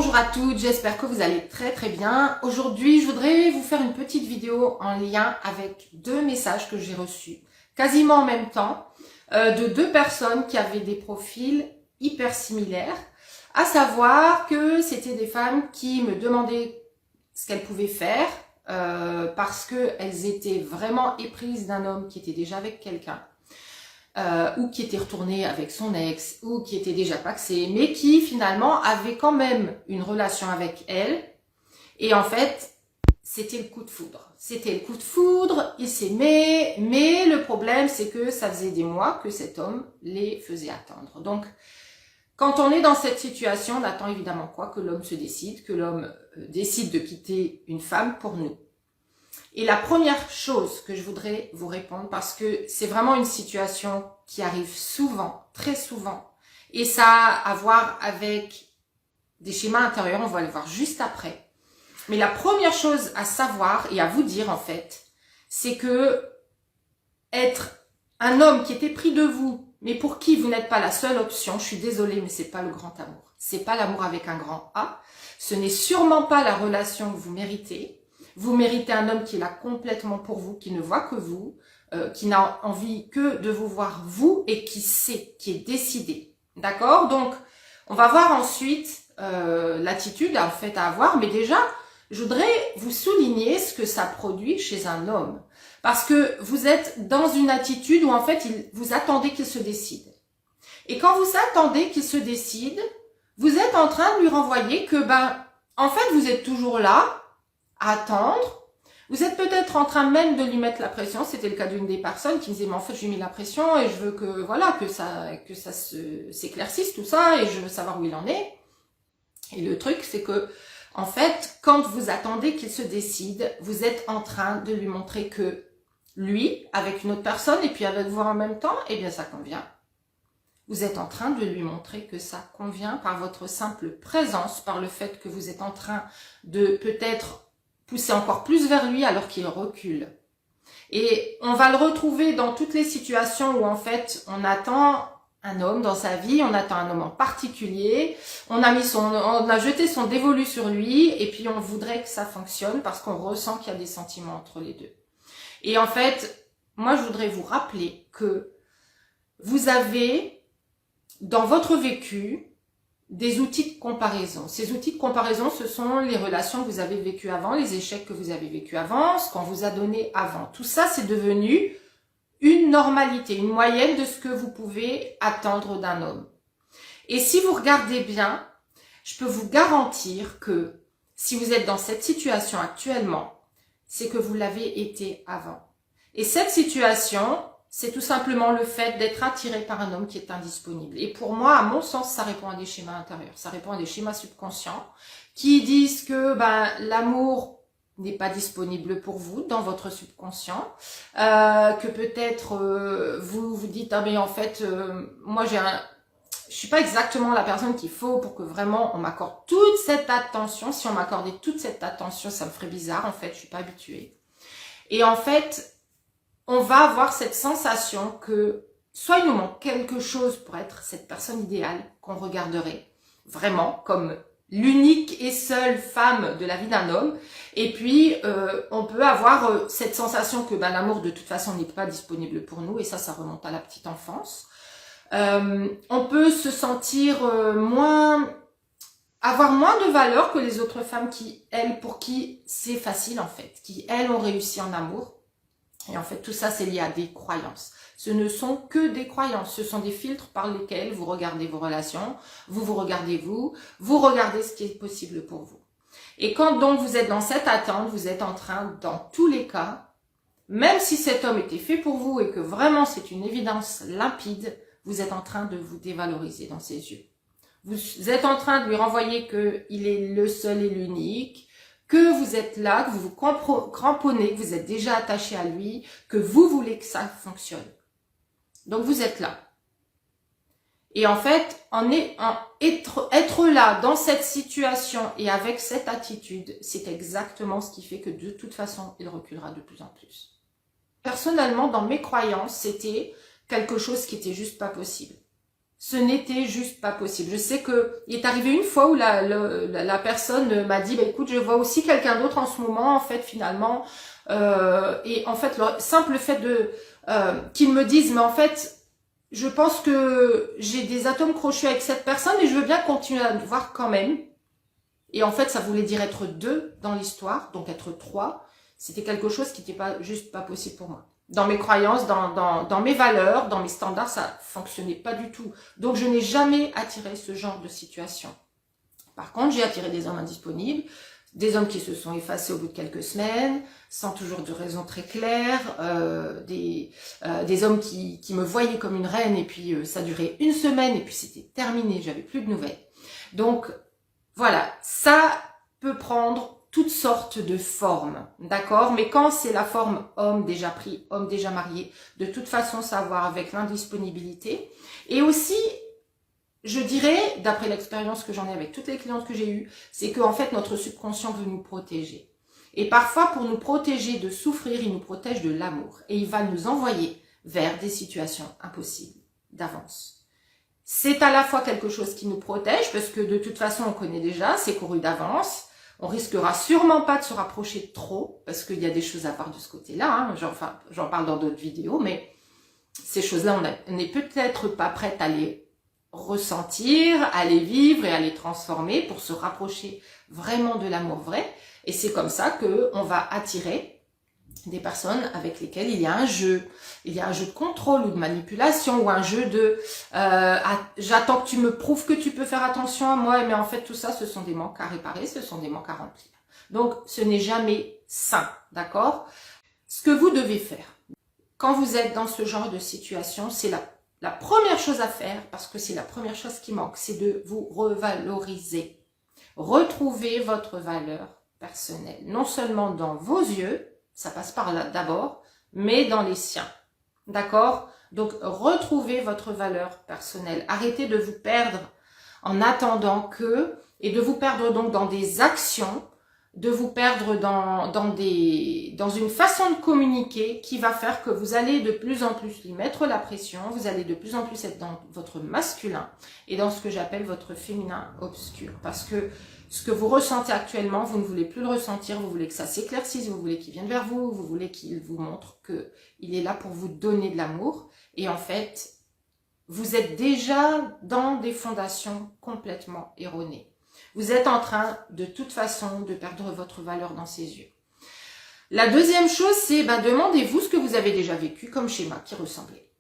Bonjour à toutes, j'espère que vous allez très bien. Aujourd'hui, je voudrais vous faire une petite vidéo en lien avec deux messages que j'ai reçus, quasiment en même temps, de deux personnes qui avaient des profils hyper similaires, à savoir que c'était des femmes qui me demandaient ce qu'elles pouvaient faire, parce qu'elles étaient vraiment éprises d'un homme qui était déjà avec quelqu'un. Ou qui était retourné avec son ex, ou qui était déjà paxé, mais qui finalement avait quand même une relation avec elle. Et en fait, c'était le coup de foudre. C'était le coup de foudre, ils s'aimaient, mais le problème c'est que ça faisait des mois que cet homme les faisait attendre. Donc, quand on est dans cette situation, on attend évidemment quoi? Que l'homme se décide, que l'homme décide de quitter une femme pour nous. Et la première chose que je voudrais vous répondre, parce que c'est vraiment une situation qui arrive souvent, très souvent, et ça a à voir avec des schémas intérieurs, on va le voir juste après. Mais la première chose à savoir et à vous dire en fait, c'est que être un homme qui était pris de vous, mais pour qui vous n'êtes pas la seule option, je suis désolée, mais c'est pas le grand amour. C'est pas l'amour avec un grand A. Ce n'est sûrement pas la relation que vous méritez. Vous méritez un homme qui est là complètement pour vous, qui ne voit que vous, qui n'a envie que de vous voir vous et qui sait, qui est décidé. D'accord? Donc, on va voir ensuite l'attitude en fait à avoir, mais déjà, je voudrais vous souligner ce que ça produit chez un homme. Parce que vous êtes dans une attitude où en fait, vous attendez qu'il se décide. Et quand vous attendez qu'il se décide, vous êtes en train de lui renvoyer que, en fait, vous êtes toujours là, à attendre. Vous êtes peut-être en train même de lui mettre la pression. C'était le cas d'une des personnes qui me disait, mais en fait, je lui ai mis la pression et je veux que, voilà, que ça s'éclaircisse tout ça et je veux savoir où il en est. Et le truc, c'est que, en fait, quand vous attendez qu'il se décide, vous êtes en train de lui montrer que lui, avec une autre personne et puis avec vous en même temps, eh bien, ça convient. Vous êtes en train de lui montrer que ça convient par votre simple présence, par le fait que vous êtes en train de peut-être pousser encore plus vers lui alors qu'il recule. Et on va le retrouver dans toutes les situations où en fait on attend un homme dans sa vie, on attend un homme en particulier, on a jeté son dévolu sur lui et puis on voudrait que ça fonctionne parce qu'on ressent qu'il y a des sentiments entre les deux. Et en fait, moi je voudrais vous rappeler que vous avez dans votre vécu des outils de comparaison. Ces outils de comparaison, ce sont les relations que vous avez vécues avant, les échecs que vous avez vécus avant, ce qu'on vous a donné avant. Tout ça, c'est devenu une normalité, une moyenne de ce que vous pouvez attendre d'un homme. Et si vous regardez bien, je peux vous garantir que si vous êtes dans cette situation actuellement, c'est que vous l'avez été avant. Et cette situation, c'est tout simplement le fait d'être attiré par un homme qui est indisponible. Et pour moi, à mon sens, ça répond à des schémas intérieurs. Ça répond à des schémas subconscients qui disent que l'amour n'est pas disponible pour vous dans votre subconscient. Que peut-être vous vous dites, ah mais en fait, moi je suis pas exactement la personne qu'il faut pour que vraiment on m'accorde toute cette attention. Si on m'accordait toute cette attention, ça me ferait bizarre. En fait, je suis pas habituée. Et en fait, on va avoir cette sensation que soit il nous manque quelque chose pour être cette personne idéale qu'on regarderait vraiment comme l'unique et seule femme de la vie d'un homme. Et puis, on peut avoir cette sensation que l'amour de toute façon n'est pas disponible pour nous. Et ça remonte à la petite enfance. On peut se sentir avoir moins de valeur que les autres femmes pour qui c'est facile en fait, qui elles ont réussi en amour. Et en fait, tout ça, c'est lié à des croyances. Ce ne sont que des croyances. Ce sont des filtres par lesquels vous regardez vos relations, vous regardez vous regardez ce qui est possible pour vous. Et quand donc vous êtes dans cette attente, vous êtes en train, dans tous les cas, même si cet homme était fait pour vous et que vraiment c'est une évidence limpide, vous êtes en train de vous dévaloriser dans ses yeux. Vous êtes en train de lui renvoyer qu'il est le seul et l'unique, que vous êtes là, que vous vous cramponnez, que vous êtes déjà attaché à lui, que vous voulez que ça fonctionne. Donc vous êtes là. Et en fait, être là dans cette situation et avec cette attitude, c'est exactement ce qui fait que de toute façon, il reculera de plus en plus. Personnellement, dans mes croyances, c'était quelque chose qui était juste pas possible. Ce n'était juste pas possible. Je sais que il est arrivé une fois où la personne m'a dit, bah, écoute, je vois aussi quelqu'un d'autre en ce moment, en fait, finalement. Et en fait, le simple fait de qu'ils me disent, mais en fait, je pense que j'ai des atomes crochus avec cette personne et je veux bien continuer à le voir quand même. Et en fait, ça voulait dire être deux dans l'histoire, donc être trois. C'était quelque chose qui n'était pas juste pas possible pour moi. Dans mes croyances, dans mes valeurs, dans mes standards, ça fonctionnait pas du tout. Donc, je n'ai jamais attiré ce genre de situation. Par contre, j'ai attiré des hommes indisponibles, des hommes qui se sont effacés au bout de quelques semaines, sans toujours de raison très claire, des hommes qui me voyaient comme une reine et puis ça durait une semaine et puis c'était terminé, j'avais plus de nouvelles. Donc, voilà, ça peut prendre toutes sortes de formes, d'accord? Mais quand c'est la forme homme déjà pris, homme déjà marié, de toute façon, ça a à voir avec l'indisponibilité. Et aussi, je dirais, d'après l'expérience que j'en ai avec toutes les clientes que j'ai eues, c'est qu'en fait, notre subconscient veut nous protéger. Et parfois, pour nous protéger de souffrir, il nous protège de l'amour. Et il va nous envoyer vers des situations impossibles d'avance. C'est à la fois quelque chose qui nous protège, parce que de toute façon, on connaît déjà, c'est couru d'avance. On risquera sûrement pas de se rapprocher trop, parce qu'il y a des choses à voir de ce côté-là. Hein. J'en parle dans d'autres vidéos, mais ces choses-là, on n'est peut-être pas prête à les ressentir, à les vivre et à les transformer pour se rapprocher vraiment de l'amour vrai. Et c'est comme ça qu'on va attirer des personnes avec lesquelles il y a un jeu. Il y a un jeu de contrôle ou de manipulation ou un jeu de j'attends que tu me prouves que tu peux faire attention à moi, mais en fait tout ça ce sont des manques à réparer, ce sont des manques à remplir. Donc ce n'est jamais sain, d'accord? Ce que vous devez faire quand vous êtes dans ce genre de situation, c'est la première chose à faire, parce que c'est la première chose qui manque, c'est de vous revaloriser. Retrouvez votre valeur personnelle, non seulement dans vos yeux, ça passe par là d'abord, mais dans les siens. D'accord? Donc, retrouvez votre valeur personnelle. Arrêtez de vous perdre en attendant que, et de vous perdre donc dans des actions, de vous perdre dans une façon de communiquer qui va faire que vous allez de plus en plus lui mettre la pression, vous allez de plus en plus être dans votre masculin et dans ce que j'appelle votre féminin obscur. Parce que ce que vous ressentez actuellement, vous ne voulez plus le ressentir, vous voulez que ça s'éclaircisse, vous voulez qu'il vienne vers vous, vous voulez qu'il vous montre qu'il est là pour vous donner de l'amour. Et en fait, vous êtes déjà dans des fondations complètement erronées. Vous êtes en train, de toute façon, de perdre votre valeur dans ses yeux. La deuxième chose, c'est demandez-vous ce que vous avez déjà vécu comme schéma qui ressemblait.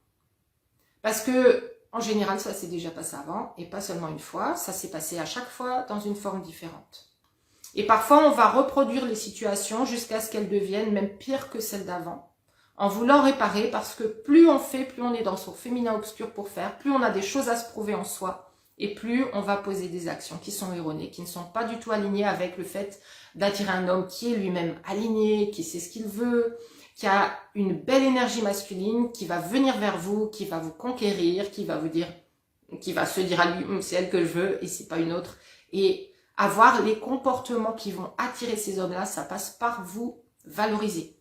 Parce que, en général, ça s'est déjà passé avant, et pas seulement une fois, ça s'est passé à chaque fois dans une forme différente. Et parfois, on va reproduire les situations jusqu'à ce qu'elles deviennent même pires que celles d'avant, en voulant réparer, parce que plus on fait, plus on est dans son féminin obscur pour faire, plus on a des choses à se prouver en soi, et plus on va poser des actions qui sont erronées, qui ne sont pas du tout alignées avec le fait d'attirer un homme qui est lui-même aligné, qui sait ce qu'il veut, qui a une belle énergie masculine, qui va venir vers vous, qui va vous conquérir, qui va vous dire, qui va se dire à lui, c'est elle que je veux et c'est pas une autre. Et avoir les comportements qui vont attirer ces hommes-là, ça passe par vous valoriser.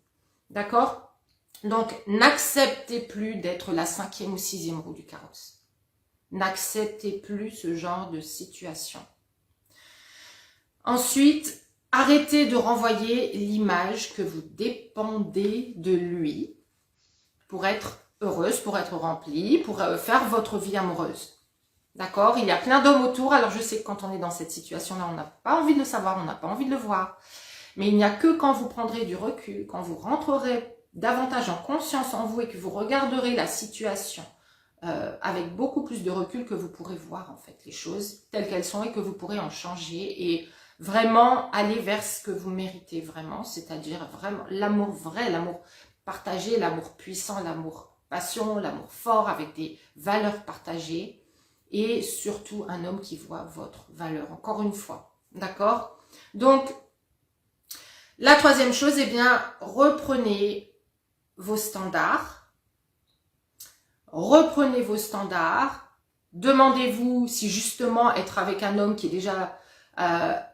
D'accord? Donc, n'acceptez plus d'être la 5e ou 6e roue du carrosse. N'acceptez plus ce genre de situation. Ensuite, arrêtez de renvoyer l'image que vous dépendez de lui pour être heureuse, pour être remplie, pour faire votre vie amoureuse. D'accord? Il y a plein d'hommes autour, alors je sais que quand on est dans cette situation-là, on n'a pas envie de le savoir, on n'a pas envie de le voir. Mais il n'y a que quand vous prendrez du recul, quand vous rentrerez davantage en conscience en vous et que vous regarderez la situation avec beaucoup plus de recul que vous pourrez voir en fait les choses telles qu'elles sont et que vous pourrez en changer et vraiment aller vers ce que vous méritez vraiment, c'est-à-dire vraiment l'amour vrai, l'amour partagé, l'amour puissant, l'amour passion, l'amour fort avec des valeurs partagées et surtout un homme qui voit votre valeur, encore une fois, d'accord? Donc, la troisième chose, eh bien, reprenez vos standards. Reprenez vos standards, demandez-vous si justement être avec un homme qui est déjà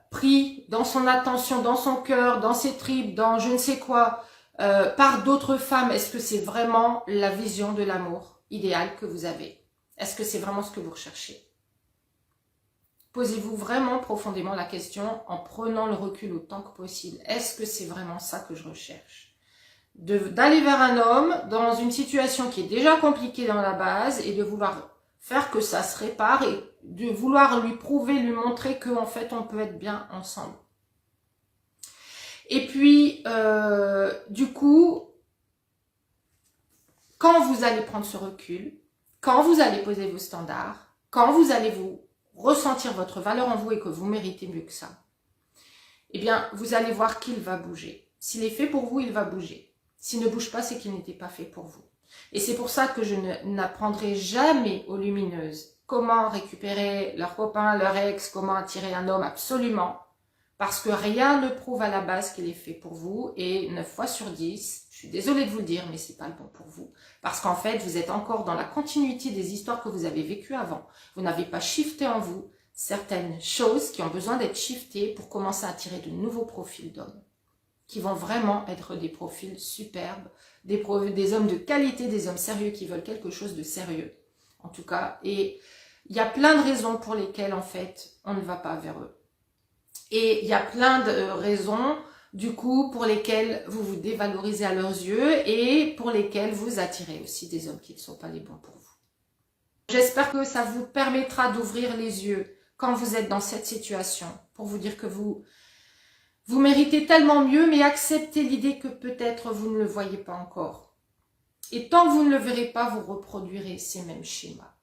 pris dans son attention, dans son cœur, dans ses tripes, dans je ne sais quoi, par d'autres femmes, est-ce que c'est vraiment la vision de l'amour idéal que vous avez? Est-ce que c'est vraiment ce que vous recherchez? Posez-vous vraiment profondément la question en prenant le recul autant que possible. Est-ce que c'est vraiment ça que je recherche? D'aller vers un homme dans une situation qui est déjà compliquée dans la base et de vouloir faire que ça se répare et de vouloir lui prouver, lui montrer qu'en fait on peut être bien ensemble. Et puis, du coup, quand vous allez prendre ce recul, quand vous allez poser vos standards, quand vous allez vous ressentir votre valeur en vous et que vous méritez mieux que ça, eh bien, vous allez voir qu'il va bouger. S'il est fait pour vous, il va bouger. S'il ne bouge pas, c'est qu'il n'était pas fait pour vous. Et c'est pour ça que je n'apprendrai jamais aux lumineuses comment récupérer leur copain, leur ex, comment attirer un homme, absolument. Parce que rien ne prouve à la base qu'il est fait pour vous. Et 9 fois sur 10, je suis désolée de vous le dire, mais c'est pas le bon pour vous. Parce qu'en fait, vous êtes encore dans la continuité des histoires que vous avez vécues avant. Vous n'avez pas shifté en vous certaines choses qui ont besoin d'être shiftées pour commencer à attirer de nouveaux profils d'hommes. Qui vont vraiment être des profils superbes, des hommes de qualité, des hommes sérieux qui veulent quelque chose de sérieux. En tout cas, et il y a plein de raisons pour lesquelles, en fait, on ne va pas vers eux. Et il y a plein de raisons, du coup, pour lesquelles vous vous dévalorisez à leurs yeux et pour lesquelles vous attirez aussi des hommes qui ne sont pas les bons pour vous. J'espère que ça vous permettra d'ouvrir les yeux quand vous êtes dans cette situation pour vous dire que vous méritez tellement mieux, mais acceptez l'idée que peut-être vous ne le voyez pas encore. Et tant que vous ne le verrez pas, vous reproduirez ces mêmes schémas.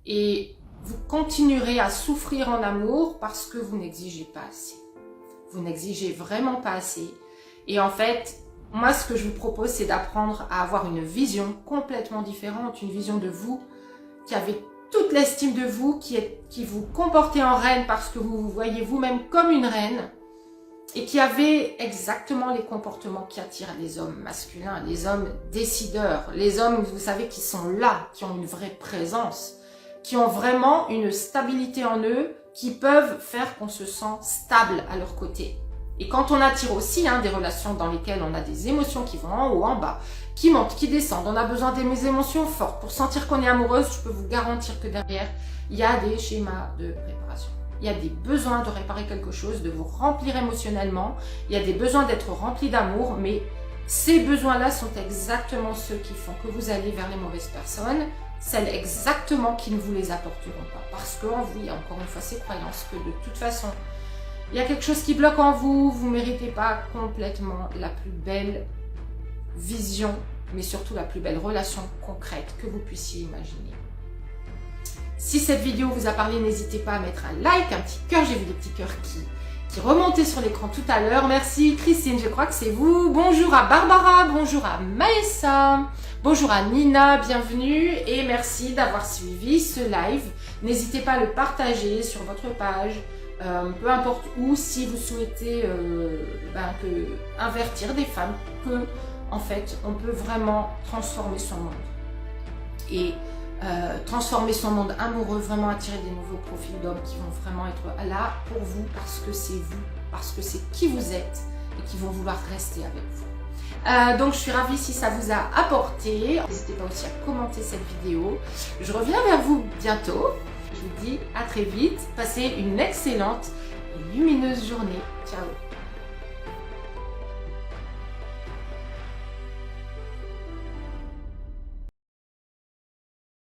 Et vous continuerez à souffrir en amour parce que vous n'exigez pas assez. Vous n'exigez vraiment pas assez. Et en fait, moi, ce que je vous propose, c'est d'apprendre à avoir une vision complètement différente, une vision de vous qui avez toute l'estime de vous, qui vous comportez en reine parce que vous vous voyez vous-même comme une reine et qui avez exactement les comportements qui attirent les hommes masculins, les hommes décideurs, les hommes, vous savez, qui sont là, qui ont une vraie présence, qui ont vraiment une stabilité en eux, qui peuvent faire qu'on se sent stable à leur côté. Et quand on attire aussi des relations dans lesquelles on a des émotions qui vont en haut, en bas, qui montent, qui descendent, on a besoin des émotions fortes pour sentir qu'on est amoureuse, je peux vous garantir que derrière, il y a des schémas de préparation. Il y a des besoins de réparer quelque chose, de vous remplir émotionnellement, il y a des besoins d'être rempli d'amour, mais ces besoins-là sont exactement ceux qui font que vous allez vers les mauvaises personnes, celles exactement qui ne vous les apporteront pas. Parce qu'en vous, il y a encore une fois ces croyances que de toute façon, il y a quelque chose qui bloque en vous, vous ne méritez pas complètement la plus belle vision, mais surtout la plus belle relation concrète que vous puissiez imaginer. Si cette vidéo vous a parlé, n'hésitez pas à mettre un like, un petit cœur, j'ai vu des petits cœurs qui remontaient sur l'écran tout à l'heure. Merci Christine, je crois que c'est vous. Bonjour à Barbara, bonjour à Maëssa, bonjour à Nina, bienvenue et merci d'avoir suivi ce live. N'hésitez pas à le partager sur votre page, peu importe où, si vous souhaitez invertir des femmes, que en fait on peut vraiment transformer son monde. Et transformer son monde amoureux, vraiment attirer des nouveaux profils d'hommes qui vont vraiment être là pour vous parce que c'est vous, parce que c'est qui vous êtes et qui vont vouloir rester avec vous. Donc je suis ravie si ça vous a apporté. N'hésitez pas aussi à commenter cette vidéo. Je reviens vers vous bientôt. Je vous dis à très vite. Passez une excellente et lumineuse journée. Ciao.